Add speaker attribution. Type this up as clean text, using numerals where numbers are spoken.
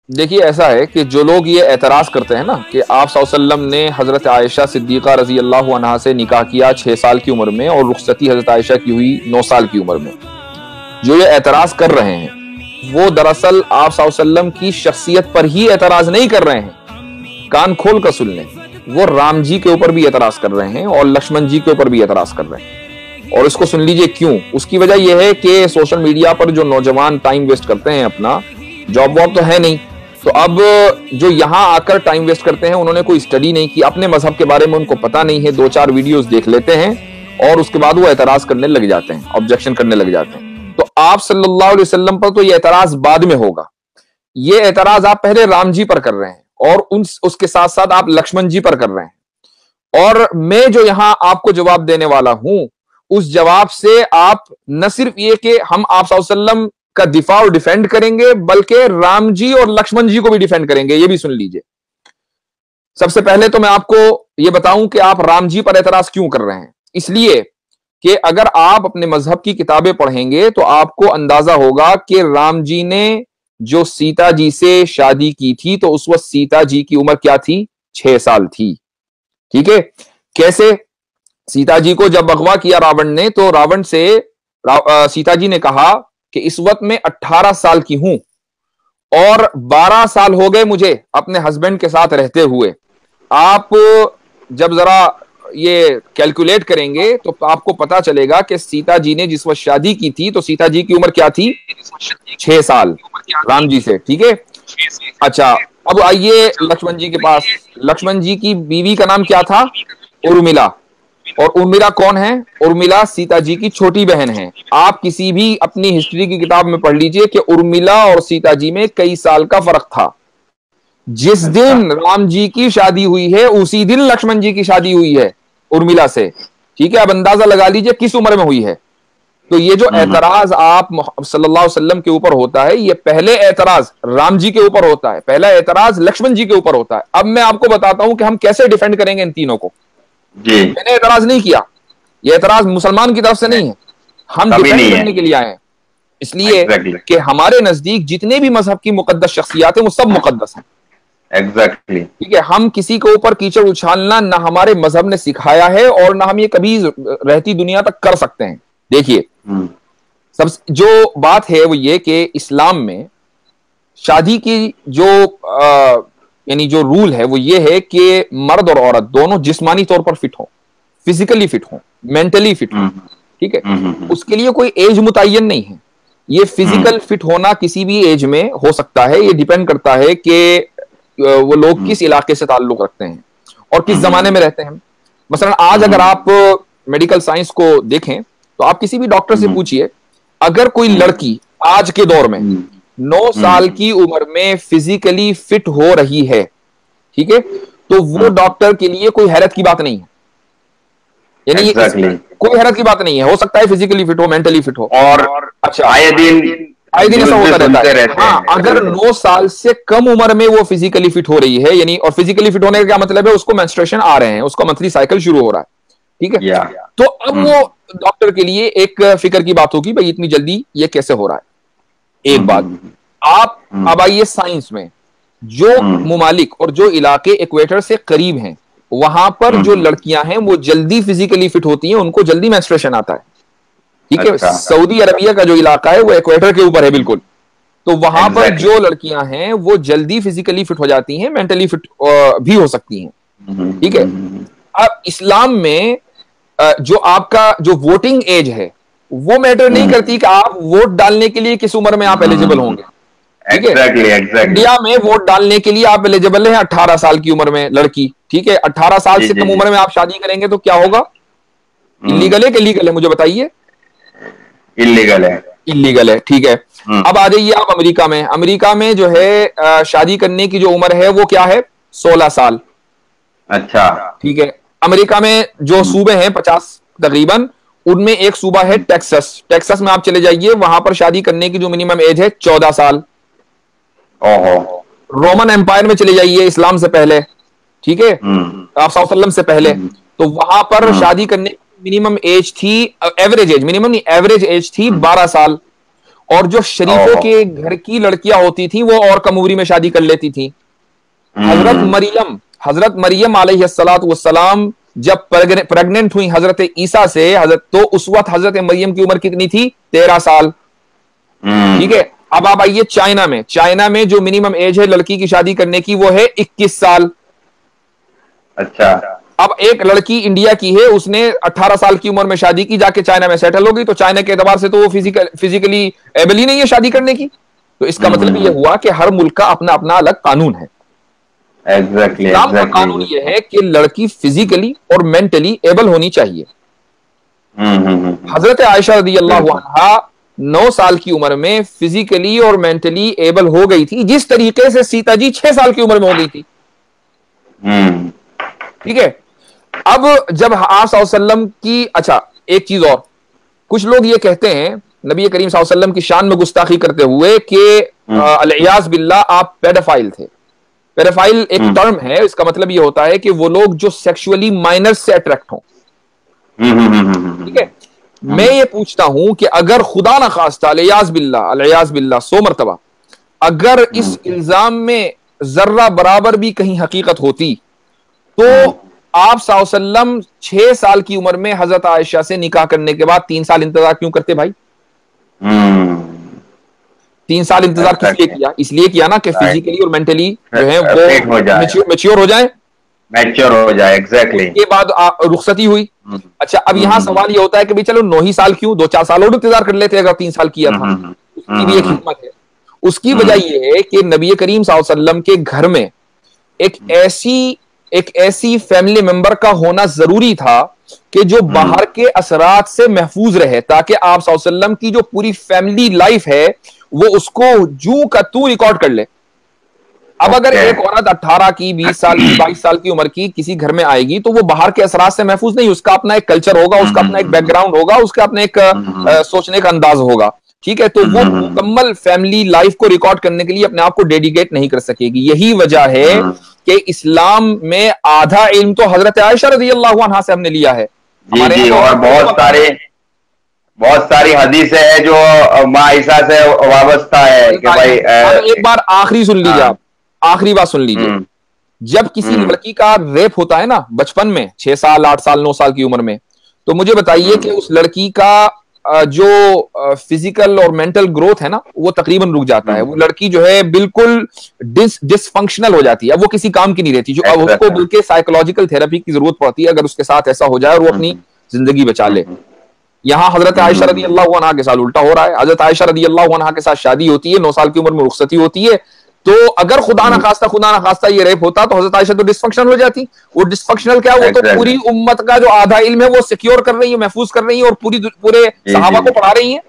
Speaker 1: देखिए, ऐसा है कि जो लोग ये एतराज करते हैं ना कि आप सल्लल्लाहु अलैहि वसल्लम ने हजरत आयशा सिद्दीका रजी अल्लाह अन्हा से निकाह किया 6 साल की उम्र में और रुखसती हजरत आयशा की हुई 9 साल की उम्र में, जो ये एतराज कर रहे हैं वो दरअसल आप सल्लल्लाहु अलैहि वसल्लम की शख्सियत पर ही एतराज नहीं कर रहे हैं। कान खोल कर सुन लें, वो राम जी के ऊपर भी एतराज कर रहे हैं और लक्ष्मण जी के ऊपर भी एतराज कर रहे हैं। और इसको सुन लीजिए क्यों। उसकी वजह यह है कि सोशल मीडिया पर जो नौजवान टाइम वेस्ट करते हैं, अपना जॉब वॉब तो है नहीं, तो अब जो यहां आकर टाइम वेस्ट करते हैं उन्होंने कोई स्टडी नहीं की, अपने मजहब के बारे में उनको पता नहीं है, 2-4 वीडियोस देख लेते हैं और उसके बाद वो एतराज करने लग जाते हैं, ऑब्जेक्शन करने लग जाते हैं। तो आप सल्लल्लाहु अलैहि वसल्लम पर तो ये एतराज बाद में होगा, ये एतराज आप पहले राम जी पर कर रहे हैं और उसके साथ साथ आप लक्ष्मण जी पर कर रहे हैं। और मैं जो यहां आपको जवाब देने वाला हूं, उस जवाब से आप न सिर्फ ये कि हम आप सल्लल्लाहु अलैहि वसल्लम का दिफा और डिफेंड करेंगे, बल्कि राम जी और लक्ष्मण जी को भी डिफेंड करेंगे। ये भी सुन लीजिए। सबसे पहले तो मैं आपको ये बताऊं कि आप राम जी पर एतराज क्यों कर रहे हैं। इसलिए कि अगर आप अपने मजहब की किताबें पढ़ेंगे तो आपको अंदाजा होगा कि राम जी ने जो सीता जी से शादी की थी तो उस वक्त सीता जी की उम्र क्या थी? 6 साल थी। ठीक है। कैसे? सीता जी को जब अगवा किया रावण ने, तो रावण से सीता जी ने कहा कि इस वक्त मैं 18 साल की हूं और 12 साल हो गए मुझे अपने हस्बैंड के साथ रहते हुए। आप जब जरा ये कैलकुलेट करेंगे तो आपको पता चलेगा कि सीता जी ने जिस वक्त शादी की थी तो सीता जी की उम्र क्या थी? 6 साल राम जी से। ठीक है। अच्छा, अब आइए लक्ष्मण जी के पास। लक्ष्मण जी की बीवी का नाम क्या था? उर्मिला। और उर्मिला कौन है? उर्मिला सीता जी की छोटी बहन है। आप किसी भी अपनी हिस्ट्री की किताब में पढ़ लीजिए कि उर्मिला और सीता जी में कई साल का फर्क था। जिस दिन राम जी की शादी हुई है उसी दिन लक्ष्मण जी की शादी हुई है उर्मिला से। ठीक है। अब अंदाजा लगा लीजिए किस उम्र में हुई है। तो ये जो एतराज आप सल्लल्लाहु अलैहि वसल्लम के ऊपर होता है, ये पहले एतराज राम जी के ऊपर होता है, पहला एतराज लक्ष्मण जी के ऊपर होता है। अब मैं आपको बताता हूं कि हम कैसे डिफेंड करेंगे इन तीनों को। जी। मैंने एतराज नहीं किया, ये एतराज मुसलमान की तरफ से नहीं है, हम डिफेंड करने के लिए आए हैं। इसलिए कि हमारे नजदीक जितने भी मजहब की मुकद्दस शख्सियत है वो सब मुकद्दस हैं। एग्जैक्टली। ठीक है। हम किसी के ऊपर कीचड़ उछालना ना हमारे मजहब ने सिखाया है और ना हम ये कभी रहती दुनिया तक कर सकते हैं। देखिए, सब जो बात है वो ये कि इस्लाम में शादी की जो यानी जो रूल है वो ये है कि मर्द और औरत दोनों जिस्मानी तौर पर फिट हो, फिजिकली फिट हो, मेंटली फिट हो। ठीक है। उसके लिए कोई एज मुतय्यन नहीं है। ये फिजिकल फिट होना किसी भी एज में हो सकता है। ये डिपेंड करता है कि वो लोग किस इलाके से ताल्लुक रखते हैं और किस जमाने में रहते हैं। मसलन आज अगर आप मेडिकल साइंस को देखें तो आप किसी भी डॉक्टर से पूछिए, अगर कोई लड़की आज के दौर में 9 साल की उम्र में फिजिकली फिट हो रही है, ठीक है, तो वो डॉक्टर के लिए कोई हैरत की बात नहीं है। यानी कोई हैरत की बात नहीं है। हो सकता है फिजिकली फिट हो, मेंटली फिट हो। और अच्छा, आए दिन ऐसा होता रहता है। हाँ, अगर 9 साल से कम उम्र में वो फिजिकली फिट हो रही है, यानी, और फिजिकली फिट होने का क्या मतलब है? उसको मेंस्ट्रुएशन आ रहे हैं, उसका मंथली साइकिल शुरू हो रहा है। ठीक है। तो अब वो डॉक्टर के लिए एक फिक्र की बात होगी, भाई इतनी जल्दी ये कैसे हो रहा है। एक बात। आप अब आइए साइंस में, जो मुमालिक और जो इलाके इक्वेटर से करीब हैं वहां पर जो लड़कियां हैं वो जल्दी फिजिकली फिट होती हैं, उनको जल्दी मेंस्ट्रुएशन आता है। ठीक है। सऊदी अरबिया का जो इलाका है वो इक्वेटर के ऊपर है बिल्कुल। तो वहां पर जो लड़कियां हैं वो जल्दी फिजिकली फिट हो जाती हैं, मेंटली फिट भी हो सकती हैं। ठीक है। अब इस्लाम में जो आपका जो वोटिंग एज है वो मैटर नहीं करती कि आप वोट डालने के लिए किस उम्र में आप एलिजिबल होंगे। ठीक है। इंडिया में वोट डालने के लिए आप एलिजिबल हैं 18 साल की उम्र में लड़की। ठीक है। 18 साल से कम उम्र में आप शादी करेंगे तो क्या होगा? इलीगल है कि लीगल है? मुझे बताइए। इलीगल है। इलीगल है। ठीक है। अब आ जाइए आप अमेरिका में। अमेरिका में जो है शादी करने की जो उम्र है वो क्या है? 16 साल। अच्छा। ठीक है। अमेरिका में जो सूबे हैं 50 तकरीबन, उनमें एक सूबा है टेक्सास। टेक्सास में आप चले जाइए, वहां पर शादी करने की जो मिनिमम एज है 14 साल। रोमन एम्पायर में चले जाइए, इस्लाम से पहले, ठीक है, आप सल्लल्लाहु अलैहि वसल्लम से पहले, तो वहां पर शादी करने की मिनिमम एज थी, एवरेज एज, मिनिमम नहीं, एवरेज एज थी 12 साल। और जो शरीफों के घर की लड़कियां होती थी वो और कम उम्री में शादी कर लेती थी। हजरत मरियम अलैहिस्सलातु वस्सलाम जब प्रेग्नेंट हुई हजरत ईसा से, तो उस वक्त हजरत मरियम की उम्र कितनी थी? 13 साल। ठीक है, अब आप आइए चाइना में जो मिनिमम एज है लड़की की शादी करने की वो है 21 साल।
Speaker 2: अच्छा।
Speaker 1: अब एक लड़की इंडिया की है, उसने 18 साल की उम्र में शादी की, जाके चाइना में सेटल हो गई, तो चाइना के एतबार से तो वो फिजिकली एबल ही नहीं है शादी करने की। तो इसका मतलब यह हुआ कि हर मुल्क का अपना अपना अलग कानून है। इस्लाम का कानून यह है कि लड़की फिजिकली और मेंटली एबल होनी चाहिए। हजरत आयशा रदियल्लाहु अन्हा 9 साल की उम्र में फिजिकली और मेंटली एबल हो गई थी, जिस तरीके से सीता जी 6 साल की उम्र में हो गई थी। ठीक है, अब जब आप सल्लल्लाहु अलैहि वसल्लम की, अच्छा एक चीज और, कुछ लोग ये कहते हैं नबी करीम सल्लल्लाहु अलैहि वसल्लम की शान में गुस्ताखी करते हुए कि अलियाज बिल्लाह आप पेडोफाइल थे। पेडोफाइल एक टर्म है, इसका मतलब ये होता है कि वो लोग जो सेक्सुअली माइनर्स से अट्रैक्ट हों। ठीक है, मैं ये पूछता हूं कि अगर खुदा ना खास्ता अलियाज बिल्लाह 100 मरतबा अगर इस इल्जाम में जर्रा बराबर भी कहीं हकीकत होती, तो आप सल्लल्लाहु अलैहि वसल्लम 6 साल की उम्र में हजरत आयशा से निकाह करने के बाद 3 साल इंतजार क्यों करते भाई? 3 साल इंतजार किस लिए किया? इसलिए किया ना कि फिजिकली और मेंटली जो है वो मैच्योर हो जाए,
Speaker 2: एग्जैक्टली।
Speaker 1: के बाद रुखसती हुई। अच्छा, अब यहां सवाल ये होता है कि भाई चलो 9 ही साल क्यों, 2-4 साल और इंतजार कर लेते अगर 3 साल किया था। उसकी भी एक हिकमत है। उसकी वजह यह है कि नबी करीम सल्लल्लाहु अलैहि वसल्लम के घर में एक ऐसी फैमिली मेंबर का होना जरूरी था कि जो बाहर के असरात से महफूज रहे, ताकि आप सल्लल्लाहु अलैहि वसल्लम की जो पूरी फैमिली लाइफ है वो उसको जू का तू रिकॉर्ड कर ले। अब अगर एक औरत 18 की, 20 साल की, 22 साल की उम्र की किसी घर में आएगी तो वो बाहर के असरात से महफूज नहीं, उसका अपना एक कल्चर होगा, उसका अपना एक बैकग्राउंड होगा, उसका अपना एक सोचने का अंदाज होगा। ठीक है, तो वो मुकम्मल फैमिली लाइफ को रिकॉर्ड करने के लिए अपने आप को डेडिकेट नहीं कर सकेगी। यही वजह है कि इस्लाम में आधा इल्म तो हजरत आयशा रज़ियल्लाहु अन्हा से हमने लिया है।
Speaker 2: जी, और बहुत सारी हदीसें है जो माँ आयशा से वाबस्ता है कि भाई
Speaker 1: एक बार आखिरी सुन लीजिए, आप आखिरी बात सुन लीजिए। जब किसी लड़की का रेप होता है ना बचपन में, 6 साल, 8 साल, 9 साल की उम्र में, तो मुझे बताइए कि उस लड़की का जो फिजिकल और मेंटल ग्रोथ है ना वो तकरीबन रुक जाता है। वो लड़की जो है बिल्कुल डिसफंक्शनल हो जाती है, अब वो किसी काम की नहीं रहती, जो अब उसको बल्कि साइकोलॉजिकल थेरेपी की जरूरत पड़ती है अगर उसके साथ ऐसा हो जाए और वो अपनी जिंदगी बचा ले। यहाँ हजरत आयशा रज़ियल्लाहु अन्हा के साथ उल्टा हो रहा है। हजरत आयशा रज़ियल्लाहु अन्हा के साथ शादी होती है, 9 साल की उम्र में रुखसती होती है, तो अगर खुदा ना खास्ता ये रेप होता तो हजरत आयशा तो डिसफंक्शनल हो जाती। वो डिसफंक्शनल क्या, वो तो पूरी उम्मत का जो आधा इल्म है वो सिक्योर कर रही है, महफूज कर रही है और पूरे सहाबा को पढ़ा रही है।